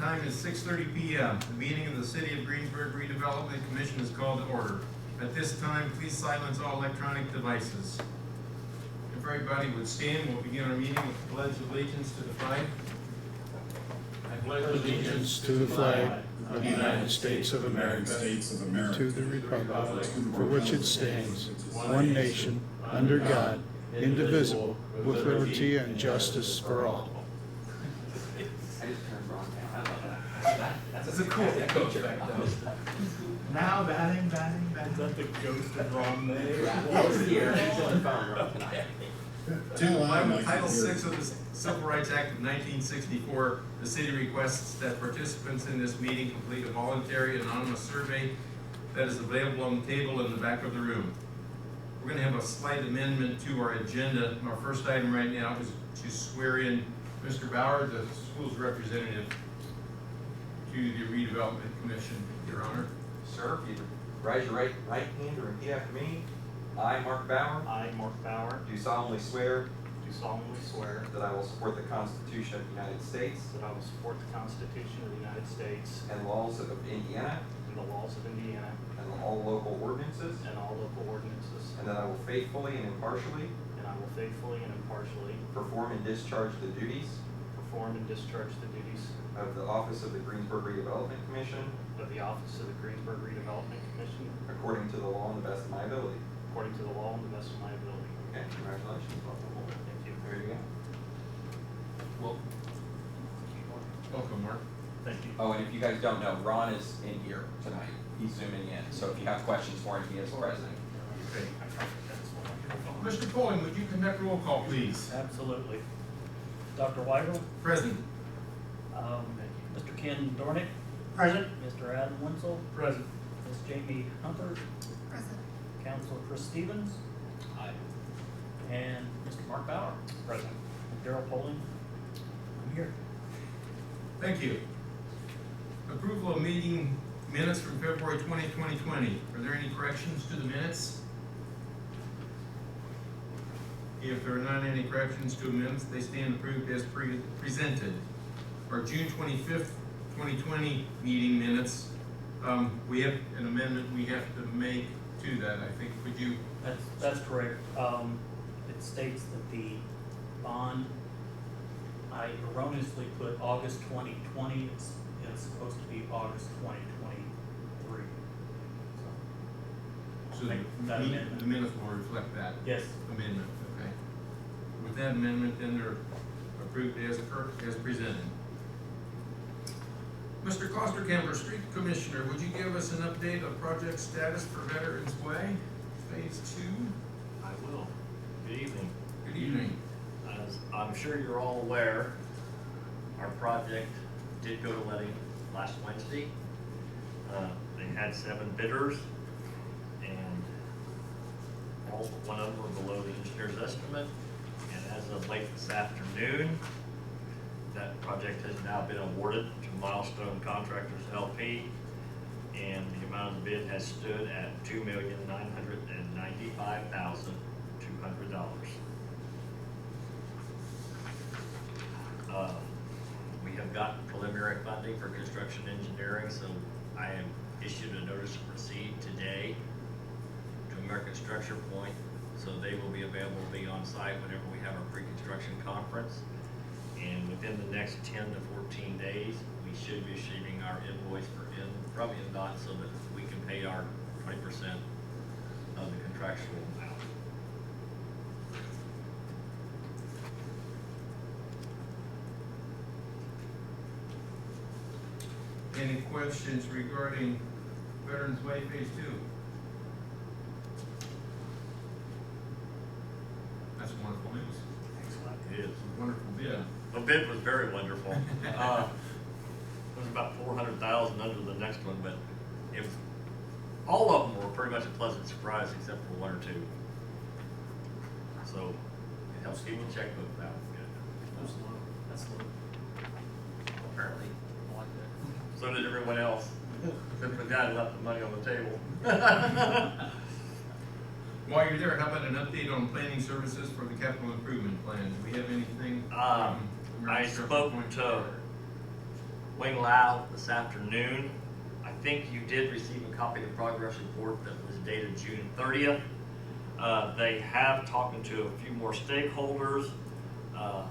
time is 6:30 p.m. The meeting of the City of Greensburg Redevelopment Commission is called to order. At this time, please silence all electronic devices. If everybody would stand, we'll begin our meeting with the Pledge of Allegiance to the flag. I pledge allegiance to the flag of the United States of America, to the republic for which it stands, one nation, under God, indivisible, with liberty and justice for all. That's a cool coach back though. Now batting. Is that the ghost of Ron May? Title VI of the Civil Rights Act of 1964, the city requests that participants in this meeting complete a voluntary anonymous survey that is available on the table in the back of the room. We're going to have a slight amendment to our agenda. Our first item right now is to swear in Mr. Bauer, the school's representative to the Redevelopment Commission, Your Honor. Sir, if you raise your right hand and repeat after me. I, Mark Bauer, I, Mark Bauer, do solemnly swear do solemnly swear that I will support the Constitution of the United States that I will support the Constitution of the United States and laws of Indiana and the laws of Indiana and all local ordinances, and all local ordinances, and that I will faithfully and impartially and I will faithfully and impartially perform and discharge the duties perform and discharge the duties of the office of the Greensburg Redevelopment Commission of the office of the Greensburg Redevelopment Commission according to the law and the best of my ability. according to the law and the best of my ability. Okay, congratulations. Welcome. Thank you. There you go. Well, welcome, Mark. Thank you. Oh, and if you guys don't know, Ron is in here tonight. He's zooming in. So if you have questions for him, he is present. Okay. Mr. Poling, would you conduct roll call, please? Absolutely. Dr. Weigel? Present. Mr. Ken Dornick? Present. Mr. Adam Wenzel? Present. Ms. Jamie Hunter? Present. Counselor Chris Stevens? Aye. And Mr. Mark Bauer? Present. Daryl Poling? I'm here. Thank you. Approval of meeting minutes from February 20, 2020. Are there any corrections to the minutes? If there are not any corrections to the minutes, they stand approved as presented. Our June 25th, 2020 meeting minutes, we have an amendment we have to make to that, I think. Would you? That's correct. It states that the bond, I erroneously put August 2020. It's supposed to be August 2023. So that amendment. the minutes will reflect that Yes. amendment, okay. With that amendment, then they're approved as presented. Mr. Klosterkemper, Street Commissioner, would you give us an update of project status for Veterans Way, Phase 2? I will. Good evening. Good evening. As I'm sure you're all aware, our project did go to letting last Wednesday. They had 7 bidders, and all but one of them were below the engineer's estimate. And as of late this afternoon, that project has now been awarded to Milestone Contractors LP, and the amount of the bid has stood at $2,995,200. We have got preliminary funding for construction engineering, so I have issued a notice to proceed today to American Structure Point, so they will be available to be on site whenever we have our pre-construction conference. And within the next 10 to 14 days, we should be receiving our invoice from INDOT so that we can pay our 20% of the contractual amount. Any questions regarding Veterans Way Phase 2? That's wonderful news. Excellent. It is. Wonderful bid. The bid was very wonderful. It was about 400,000 under the next one, but it was, all of them were pretty much a pleasant surprise except for 1 or 2. So it helps keep the checkbook out. That's low. That's low. Apparently. I like that. So did everyone else. Except the guy who left the money on the table. While you're there, how about an update on planning services for the capital improvement plan? Do we have anything? I spoke to Wing Lao this afternoon. I think you did receive a copy of the progress report that was dated June 30th. They have talked to a few more stakeholders. I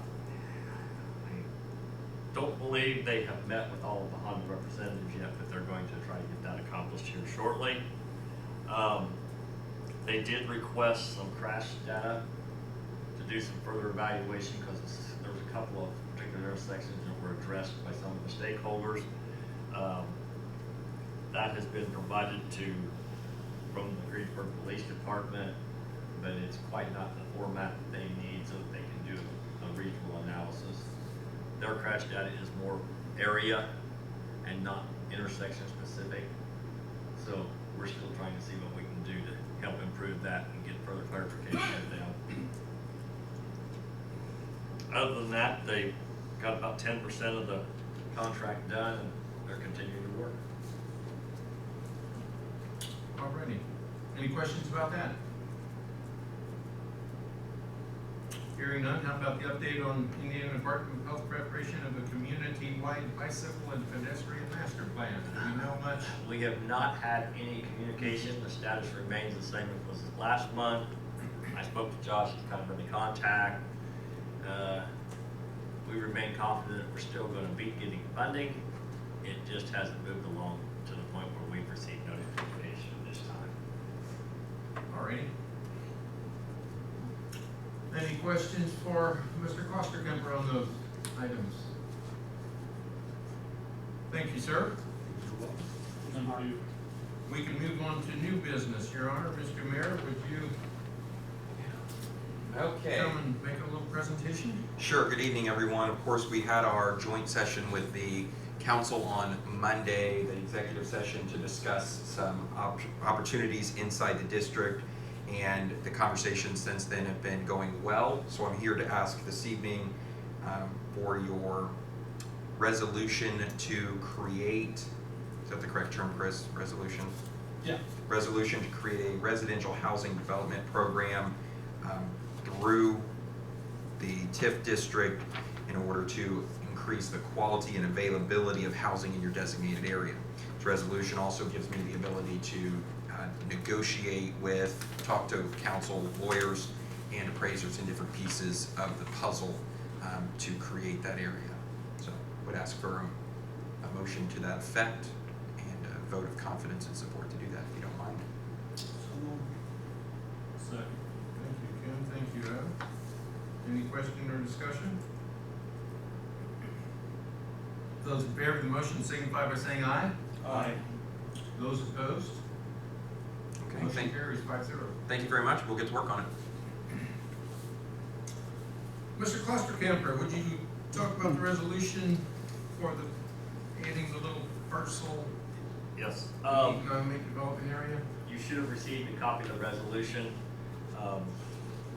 don't believe they have met with all of the Honda representatives yet, but they're going to try to get that accomplished here shortly. They did request some crash data to do some further evaluation because there was a couple of particular intersections that were addressed by some of the stakeholders. That has been provided from the Greensburg Police Department, but it's quite not the format that they need so that they can do a regional analysis. Their crash data is more area and not intersection specific. So we're still trying to see what we can do to help improve that and get further clarification down. Other than that, they got about 10% of the contract done and they're continuing to work. Alrighty. Any questions about that? Hearing none, how about the update on Indiana Department of Health preparation of a community-wide bicycle and pedestrian master plan? Do we know much? We have not had any communication. The status remains the same as was last month. I spoke to Josh, he's kind of been in contact. We remain confident that we're still going to be getting funding. It just hasn't moved along to the point where we've received notification this time. Alrighty. Any questions for Mr. Klosterkemper on those items? Thank you, sir. Thank you. We can move on to new business, Your Honor. Mr. Mayor, would you Okay. come and make a little presentation? Sure. Good evening, everyone. Of course, we had our joint session with the council on Monday, the executive session, to discuss some opportunities inside the district, and the conversations since then have been going well. So I'm here to ask this evening for your resolution to create, is that the correct term, Chris? Resolution? Yeah. Resolution to create a residential housing development program through the TIF district in order to increase the quality and availability of housing in your designated area. This resolution also gives me the ability to negotiate with, talk to council, lawyers, and appraisers in different pieces of the puzzle to create that area. So I would ask for a motion to that effect and a vote of confidence and support to do that, if you don't mind. Second. Thank you, Kim. Thank you, Adam. Any question or discussion? Those in favor of the motion signify by saying aye. Aye. Those opposed? Okay, Motion carries 5-0. thank you very much. We'll get to work on it. Mr. Klosterkemper, would you talk about the resolution for the adding the little parcel Yes. economic development area? You should have received a copy of the resolution.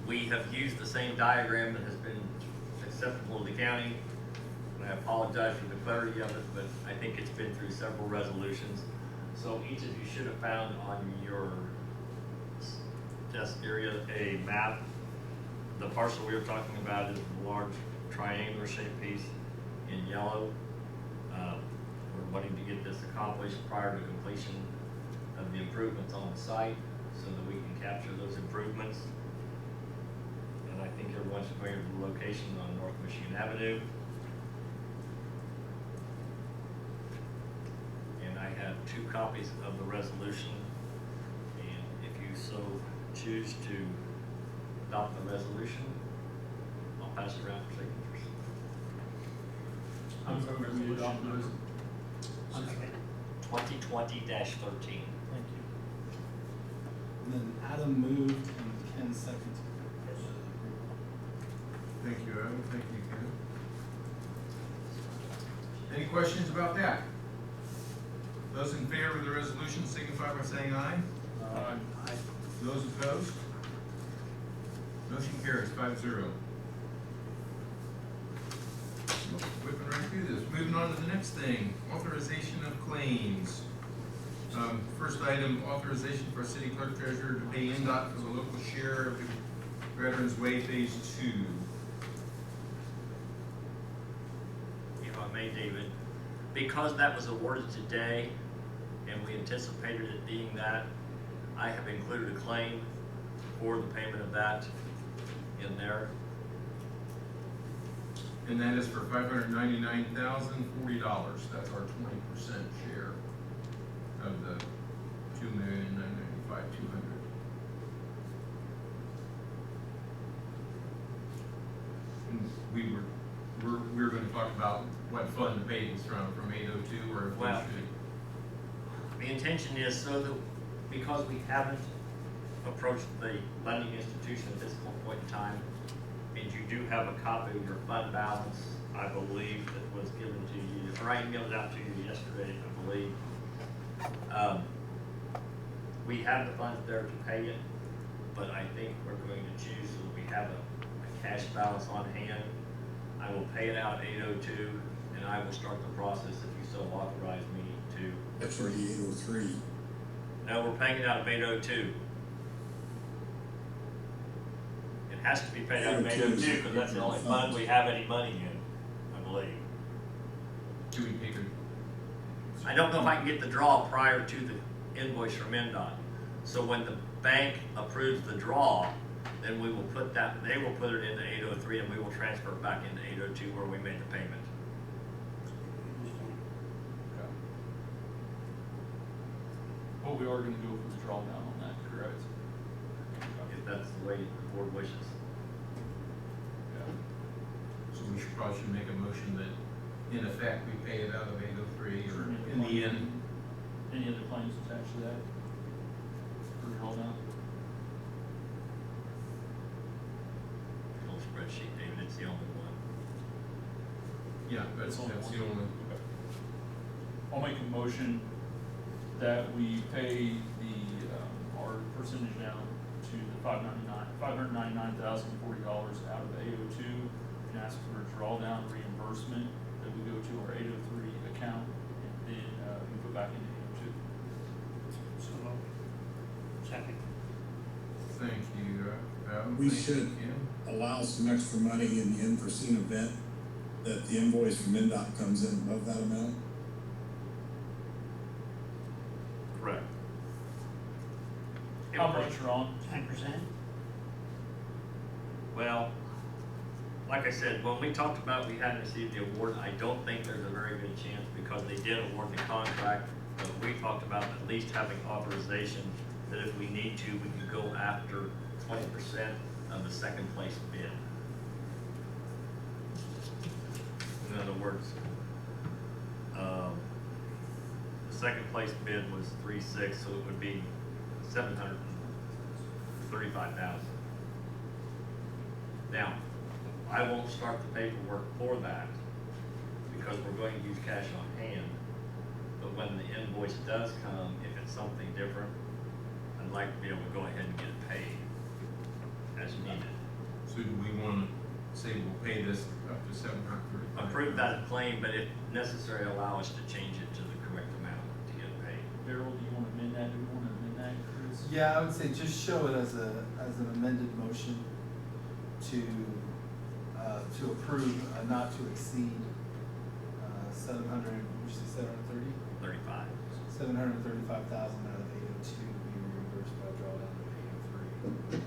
We have used the same diagram that has been acceptable to the county. And I apologize for the clarity of it, but I think it's been through several resolutions. So each of you should have found on your desk area a map. The parcel we were talking about is the large triangular shaped piece in yellow. We're wanting to get this accomplished prior to completion of the improvements on the site so that we can capture those improvements. And I think everyone's familiar with the location on North Michigan Avenue. And I have 2 copies of the resolution. And if you so choose to adopt the resolution, I'll pass it around for signatures. I'm for resolution number. 2020-13. Thank you. And then Adam moved and Ken seconded. Thank you, Adam. Thank you, Ken. Any questions about that? Those in favor of the resolution signify by saying aye. Aye. Those opposed? Motion carries 5-0. Whipping right through this. Moving on to the next thing, authorization of claims. First item, authorization for city clerk treasurer to pay INDOT for the local share of the Veterans Way Phase 2. If I may, David, because that was awarded today, and we anticipated it being that, I have included a claim for the payment of that in there. And that is for $599,040. That's our 20% share of the $2,995,200. And we were going to talk about what fund the payment's from 802 or if we Well, should. The intention is so that, because we haven't approached the lending institution at this point in time, and you do have a copy of your fund balance, I believe, that was given to you, or I emailed it out to you yesterday, I believe. We have the funds there to pay it, but I think we're going to choose so that we have a cash balance on hand. I will pay it out at 802, and I will start the process if you so authorize me to. That's already 803. No, we're paying it out of 802. It has to be paid out of 802 because that's the only fund we have any money in, I believe. Do we take a? I don't know if I can get the draw prior to the invoice from INDOT. So when the bank approves the draw, then we will put that, they will put it into 803 and we will transfer it back into 802 where we made the payment. But we are gonna go for the drawdown on that, correct? If that's the way the board wishes. Yeah. So we probably should make a motion that, in effect, we pay it out of 803, or Any in the end. Any other claims attached to that? For drawdown? Little spreadsheet, David, it's the only one. Yeah, that's the only. Okay. I'll make a motion that we pay our percentage down to the $599,040 out of 802 and ask for a drawdown reimbursement that we go to our 803 account and then we put back into 802. So moved. Second. Thank you, Adam. We Thank you, should Kim. allow some extra money in the unforeseen event that the invoice from INDOT comes in above that amount. Correct. How much are on? 10%? Well, like I said, when we talked about we hadn't received the award, I don't think there's a very good chance because they did award the contract. But we talked about at least having authorization that if we need to, we can go after 20% of the second place bid. In other words, the second place bid was 3.6, so it would be 735,000. Now, I won't start the paperwork for that because we're going to use cash on hand. But when the invoice does come, if it's something different, I'd like to be able to go ahead and get it paid as needed. So do we want to say we'll pay this up to $735? Approve that claim, but if necessary, allow us to change it to the correct amount to get it paid. Darryl, do you want to amend that? Do you want to amend that, Chris? Yeah, I would say just show it as an amended motion to approve a not to exceed 700, which is 730? 35. 735,000 out of 802 to be reimbursed by drawdown of 803.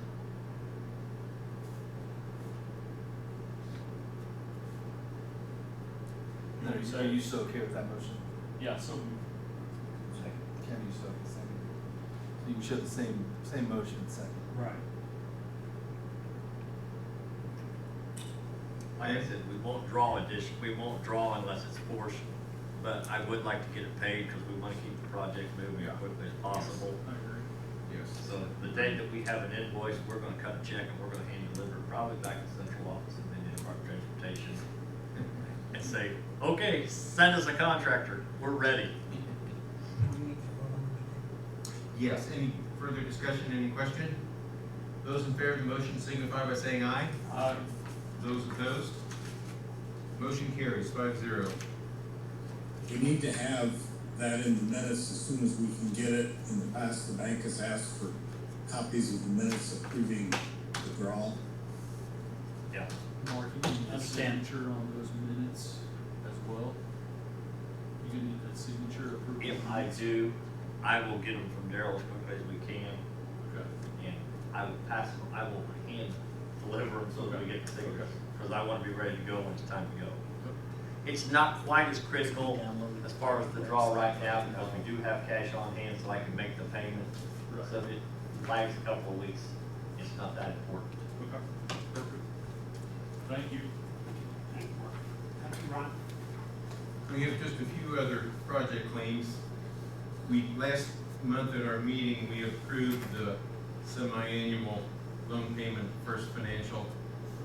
No, are you so okay with that motion? Yeah, so Ken, you so okay second? So you can show the same motion second. Right. Like I said, we won't draw unless it's forced, but I would like to get it paid because we want to keep the project moving as quickly as possible. I agree. Yes. So the day that we have an invoice, we're gonna cut a check and we're gonna hand deliver it probably back to the central office and then Department of Transportation. And say, okay, send us a contractor, we're ready. Yes, any further discussion, any question? Those in favor of the motion signify by saying aye. Those opposed? Motion carries 5-0. We need to have that in the minutes as soon as we can get it. In the past, the bank has asked for copies of the minutes approving the draw. Yeah. Mark, you need a Understand. signature on those minutes as well. You You gonna need that signature approval? If I do, I will get them from Daryl as quickly as we can, Okay. and I will pass them, I will hand deliver them so that we get the signatures, because I want to be ready to go when it's time to go. It's not quite as critical as far as the draw right now, because we do have cash on hand, so I can make the payment. Right. So if it lags a couple of weeks, it's not that important. Okay, perfect. Thank you. Thank you, Mark. Thank you, Ron. We have just a few other project claims. Last month at our meeting, we approved the semi-annual loan payment First Financial,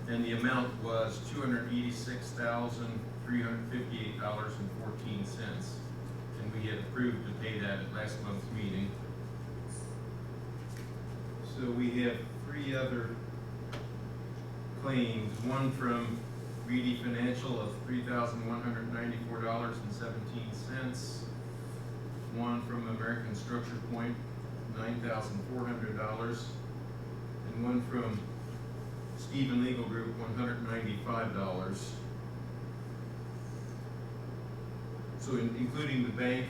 and the amount was $286,358.14. And we had approved to pay that at last month's meeting. So we have three other claims, one from Reedy Financial of $3,194.17, one from American Structure Point, $9,400, and one from Stephen Legal Group, $195. So including the bank,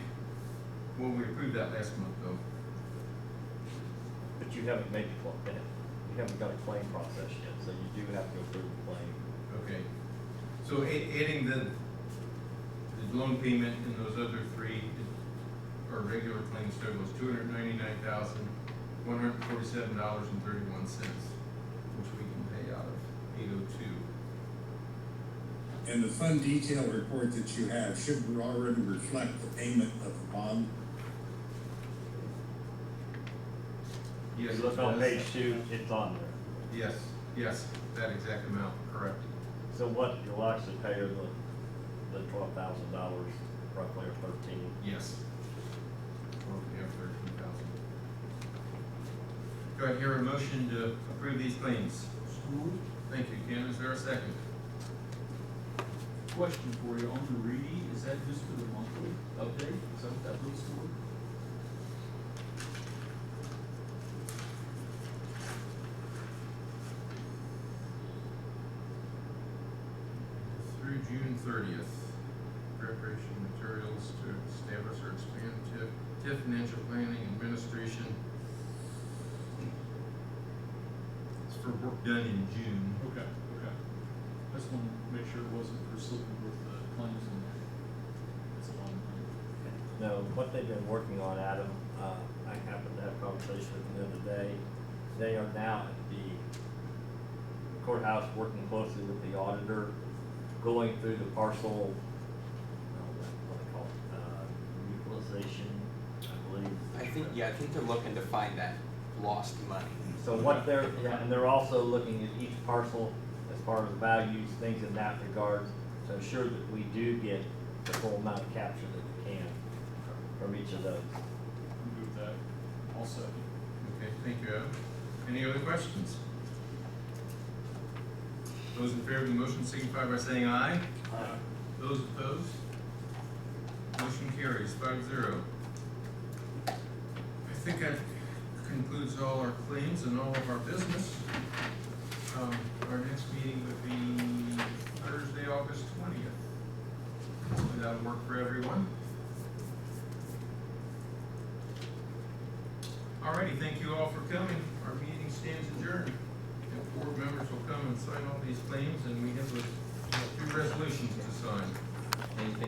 well, we approved that last month though. But you haven't made the claim, you haven't got a claim process yet, so you do have to approve the claim. Okay. So adding the loan payment in those other three, our regular claims total was $299,147.31, which we can pay out of 802. And the fund detail report that you have should already reflect the payment of the bond. Yes, If you it look on does. page 2, it's on there. Yes, that exact amount, correct. So what you'll actually pay are the $12,000 roughly, or 13. Yes. Well, we have 13,000. Do I hear a motion to approve these claims? Thank you, Ken. Is there a second? Question for you, on the Reedy, is that just for the monthly update? Is that what that goes for? Through June 30th, preparation materials to establish or expand TIF financial planning administration. It's for work done in June. Okay. I just want to make sure it wasn't for slipping with the claims in there. It's a lot of money. No, what they've been working on, Adam, I happened to have a conversation with them the other day. They are now at the courthouse working closely with the auditor, going through the parcel, what they call it, utilization, I believe. I think they're looking to find that lost money. So what they're, yeah, and they're also looking at each parcel as far as values, things in that regard, to ensure that we do get the full amount of capture that we can from each of those. Move that. I'll second. Okay, thank you, Adam. Any other questions? Those in favor of the motion signify by saying aye. Aye. Those opposed? Motion carries 5-0. I think that concludes all our claims and all of our business. Our next meeting would be Thursday, August 20th. Hopefully that'll work for everyone. Alrighty, thank you all for coming. Our meeting stands adjourned. And board members will come and sign all these claims, and we have a few resolutions to sign. Anything